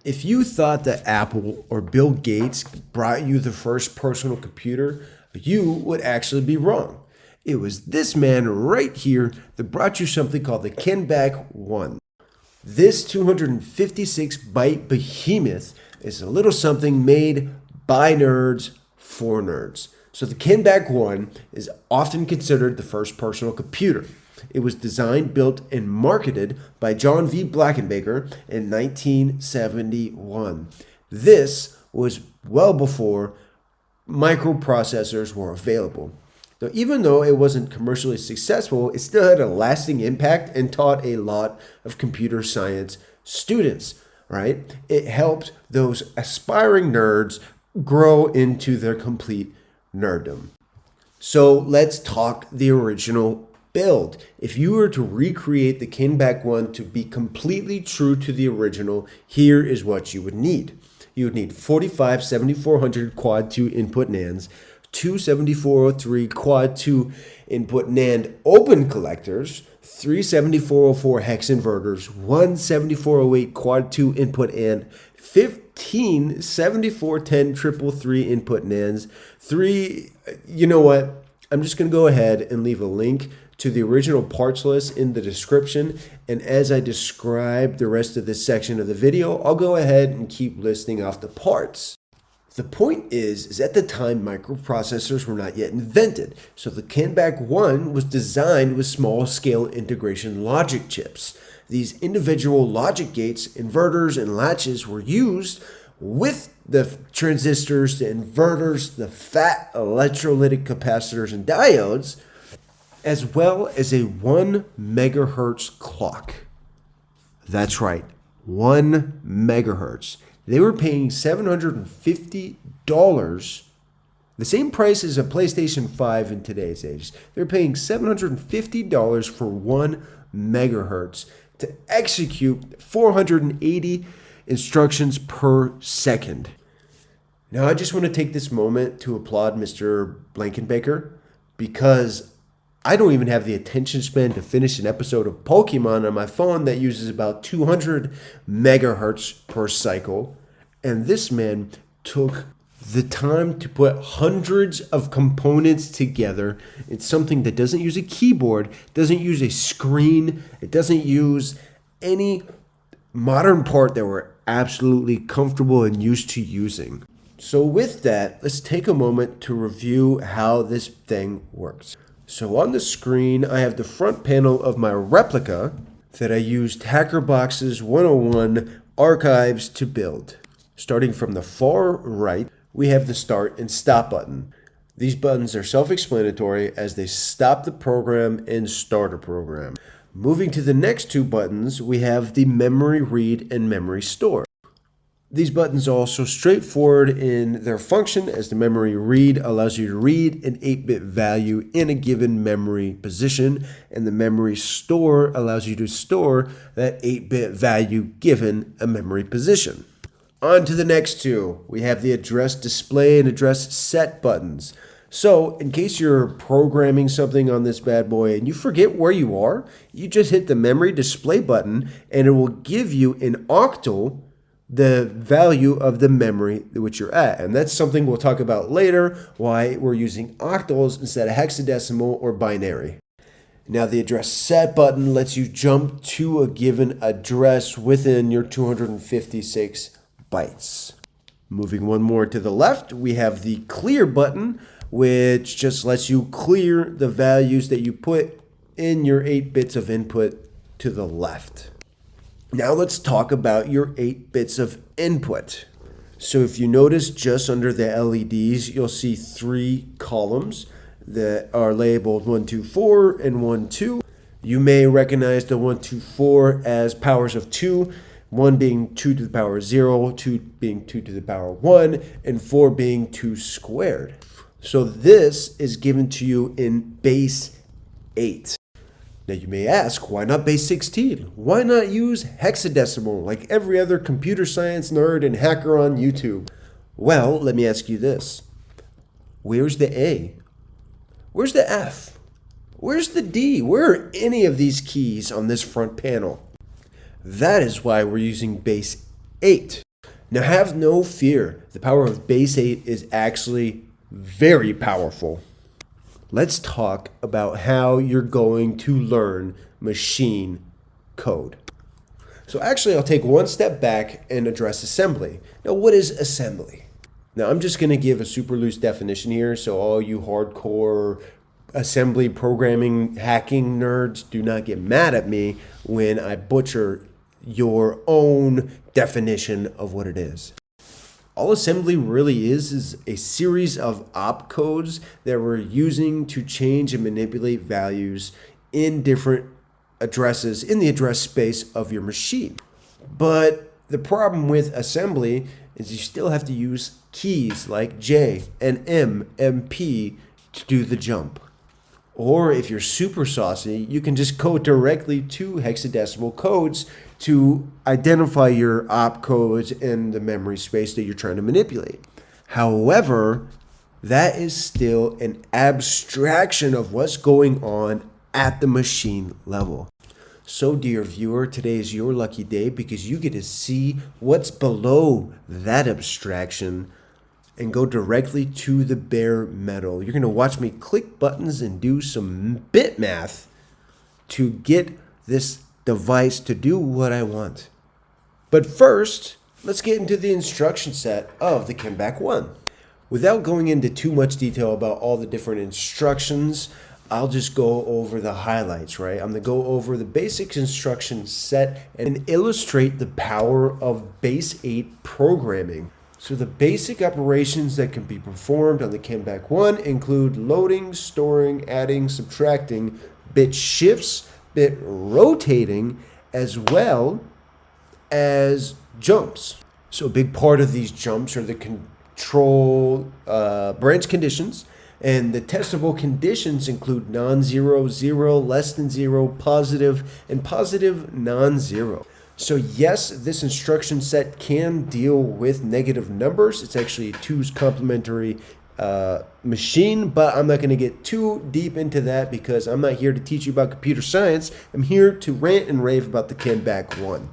If you thought that Apple or Bill Gates brought you the first personal computer, you would actually be wrong. It was this man right here that brought you something called the Kenbak 1. This 256-byte behemoth is a little something made by nerds for nerds. So the Kenbak 1 is often considered the first personal computer. It was designed, built, and marketed by John V. Blackenbaker in 1971. This was well before microprocessors were available. Now, even though it wasn't commercially successful, it still had a lasting impact and taught a lot of computer science students, right? It helped those aspiring nerds grow into their complete nerddom. So let's talk the original build. If you were to recreate the Kenbak 1 to be completely true to the original, here is what you would need. You would need 45 7400 quad 2 input NANDs, two 7403 quad 2 input NAND open collectors, three 7404 hex inverters, one 7408 quad 2 input and 15 7410 333 input NANDs, I'm just going to go ahead and leave a link to the original parts list in the description. And as I describe the rest of this section of the video, I'll go ahead and keep listing off the parts. The point is at the time microprocessors were not yet invented. So the Kenbak 1 was designed with small scale integration logic chips. These individual logic gates, inverters, and latches were used with the transistors, the inverters, the fat electrolytic capacitors and diodes, as well as a 1 megahertz clock. That's right, 1 megahertz. They were paying $750, the same price as a PlayStation 5 in today's age. They're paying $750 for 1 megahertz to execute 480 instructions per second. Now, I just want to take this moment to applaud Mr. Blankenbaker, because I don't even have the attention span to finish an episode of Pokemon on my phone that uses about 200 megahertz per cycle. And this man took the time to put hundreds of components together. It's something that doesn't use a keyboard, doesn't use a screen, it doesn't use any modern part that we're absolutely comfortable and used to using. So with that, let's take a moment to review how this thing works. So on the screen, I have the front panel of my replica that I used hackerbox's 101 archives to build. Starting from the far right, we have the start and stop button. These buttons are self-explanatory as they stop the program and start a program. Moving to the next two buttons, we have the memory read and memory store. These buttons are also straightforward in their function, as the memory read allows you to read an 8-bit value in a given memory position, and the memory store allows you to store that 8-bit value given a memory position. On to the next two. We have the address display and address set buttons. So in case you're programming something on this bad boy and you forget where you are, you just hit the memory display button and it will give you in octal the value of the memory which you're at. And that's something we'll talk about later, why we're using octals instead of hexadecimal or binary. Now the address set button lets you jump to a given address within your 256 bytes. Moving one more to the left, we have the clear button, which just lets you clear the values that you put in your 8 bits of input to the left. Now let's talk about your 8 bits of input. So if you notice just under the LEDs, you'll see 3 columns that are labeled 1, 2, 4 and 1, 2. You may recognize the 1, 2, 4 as powers of 2, 1 being 2 to the power 0, 2 being 2 to the power 1, and 4 being 2 squared. So this is given to you in base 8. Now you may ask, why not base 16? Why not use hexadecimal like every other computer science nerd and hacker on YouTube? Well, let me ask you this. Where's the A? Where's the F? Where's the D? Where are any of these keys on this front panel? That is why we're using base 8. Now have no fear, the power of base 8 is actually very powerful. Let's talk about how you're going to learn machine code. So actually I'll take one step back and address assembly. Now what is assembly? Now I'm just going to give a super loose definition here, so all you hardcore assembly programming hacking nerds do not get mad at me when I butcher your own definition of what it is. All assembly really is a series of opcodes that we're using to change and manipulate values in different addresses in the address space of your machine. But the problem with assembly is you still have to use keys like J and M and P to do the jump. Or if you're super saucy, you can just go directly to hexadecimal codes to identify your opcodes in the memory space that you're trying to manipulate. However, that is still an abstraction of what's going on at the machine level. So dear viewer, today is your lucky day because you get to see what's below that abstraction and go directly to the bare metal. You're gonna watch me click buttons and do some bit math to get this device to do what I want. But first, let's get into the instruction set of the Kenbak 1. Without going into too much detail about all the different instructions, I'll just go over the highlights, right? I'm gonna go over the basic instruction set and illustrate the power of base 8 programming. So the basic operations that can be performed on the Kenbak 1 include loading, storing, adding, subtracting, bit shifts, bit rotating, as well as jumps. So a big part of these jumps are the control branch conditions, and the testable conditions include non-zero, zero, less than zero, positive, and positive non-zero. So yes, this instruction set can deal with negative numbers. It's actually a 2's complementary machine, but I'm not going to get too deep into that because I'm not here to teach you about computer science. I'm here to rant and rave about the Kenbak 1.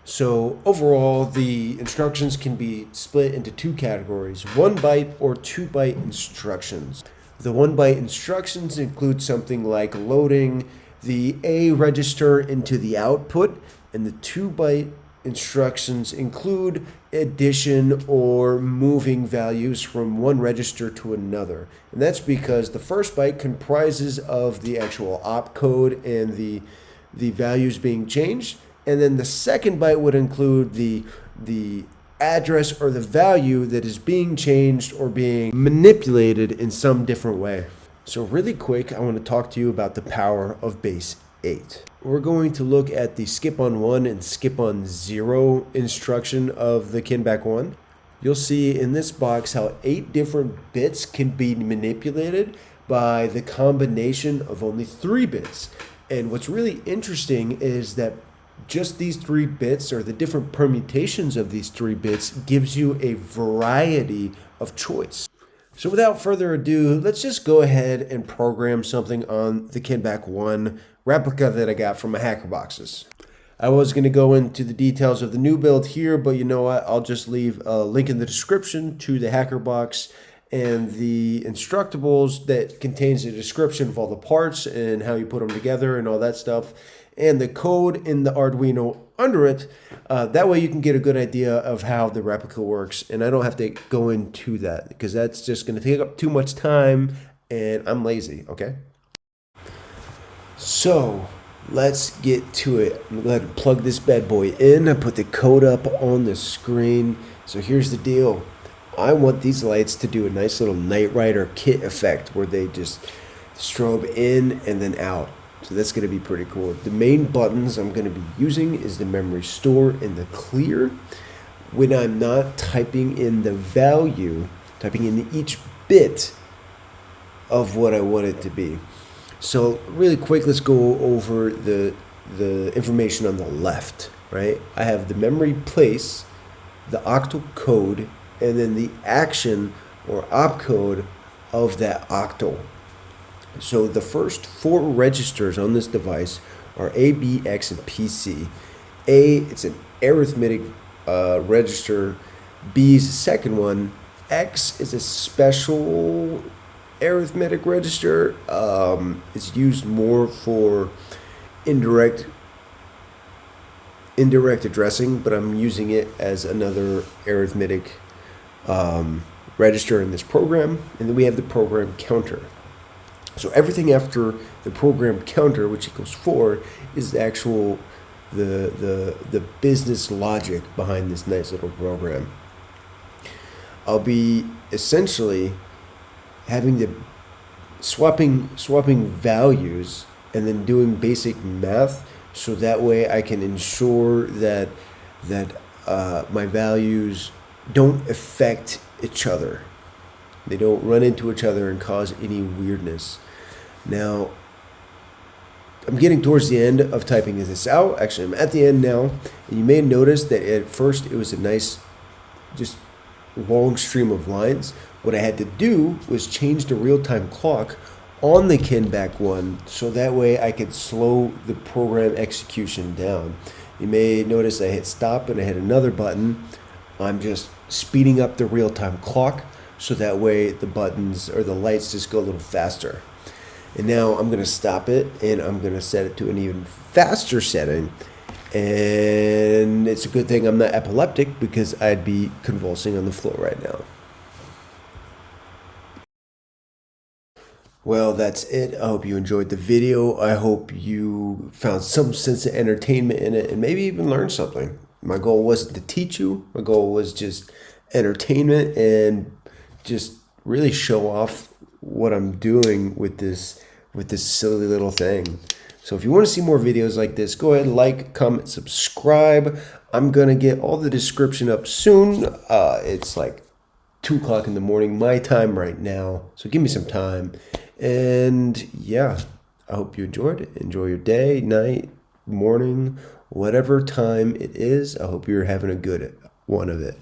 So overall, the instructions can be split into two categories, 1 byte or 2 byte instructions. The 1 byte instructions include something like loading the A register into the output, and the 2 byte instructions include addition or moving values from one register to another. And that's because the first byte comprises of the actual opcode and the values being changed. And then the second byte would include the address or the value that is being changed or being manipulated in some different way. So really quick, I want to talk to you about the power of base 8. We're going to look at the skip on 1 and skip on 0 instruction of the Kenbak 1. You'll see in this box how 8 different bits can be manipulated by the combination of only 3 bits. And what's really interesting is that just these 3 bits, or the different permutations of these 3 bits, gives you a variety of choice. So without further ado, let's just go ahead and program something on the Kenbak 1 replica that I got from my hackerboxes. I was going to go into the details of the new build here, but you know what? I'll just leave a link in the description to the hackerbox and the Instructables that contains a description of all the parts and how you put them together and all that stuff, and the code in the Arduino under it. That way you can get a good idea of how the replica works, and I don't have to go into that because that's just going to take up too much time and I'm lazy, okay? So let's get to it. I'm going to go ahead and plug this bad boy in. I put the code up on the screen. So here's the deal. I want these lights to do a nice little Knight Rider kit effect where they just strobe in and then out. So that's going to be pretty cool. The main buttons I'm going to be using is the memory store and the clear. When I'm not typing in the value, typing in each bit of what I want it to be. So really quick, let's go over the information on the left, right? I have the memory place, the octal code, and then the action or opcode of that octal. So the first 4 registers on this device are A, B, X, and PC. A, it's an arithmetic register B is the second one. X is a special arithmetic register. It's used more for indirect addressing, but I'm using it as another arithmetic register in this program. And then we have the program counter. So everything after the program counter, which equals 4, is the actual the business logic behind this nice little program. I'll be essentially having the swapping values and then doing basic math, so that way I can ensure that my values don't affect each other. They don't run into each other and cause any weirdness. Now, I'm getting towards the end of typing this out. Actually, I'm at the end now. And you may notice that at first it was a nice, just long stream of lines. What I had to do was change the real-time clock on the Kenbak one, so that way I could slow the program execution down. You may notice I hit stop and I hit another button. I'm just speeding up the real-time clock, so that way the buttons or the lights just go a little faster. And now I'm going to stop it and I'm going to set it to an even faster setting. And it's a good thing I'm not epileptic, because I'd be convulsing on the floor right now. Well, that's it. I hope you enjoyed the video. I hope you found some sense of entertainment in it and maybe even learned something. My goal wasn't to teach you. My goal was just entertainment and just really show off what I'm doing with this silly little thing. So if you want to see more videos like this, go ahead, like, comment, subscribe. I'm going to get all the description up soon. It's like 2 o'clock in the morning, my time right now. So give me some time. And yeah, I hope you enjoyed it. Enjoy your day, night, morning, whatever time it is. I hope you're having a good one of it.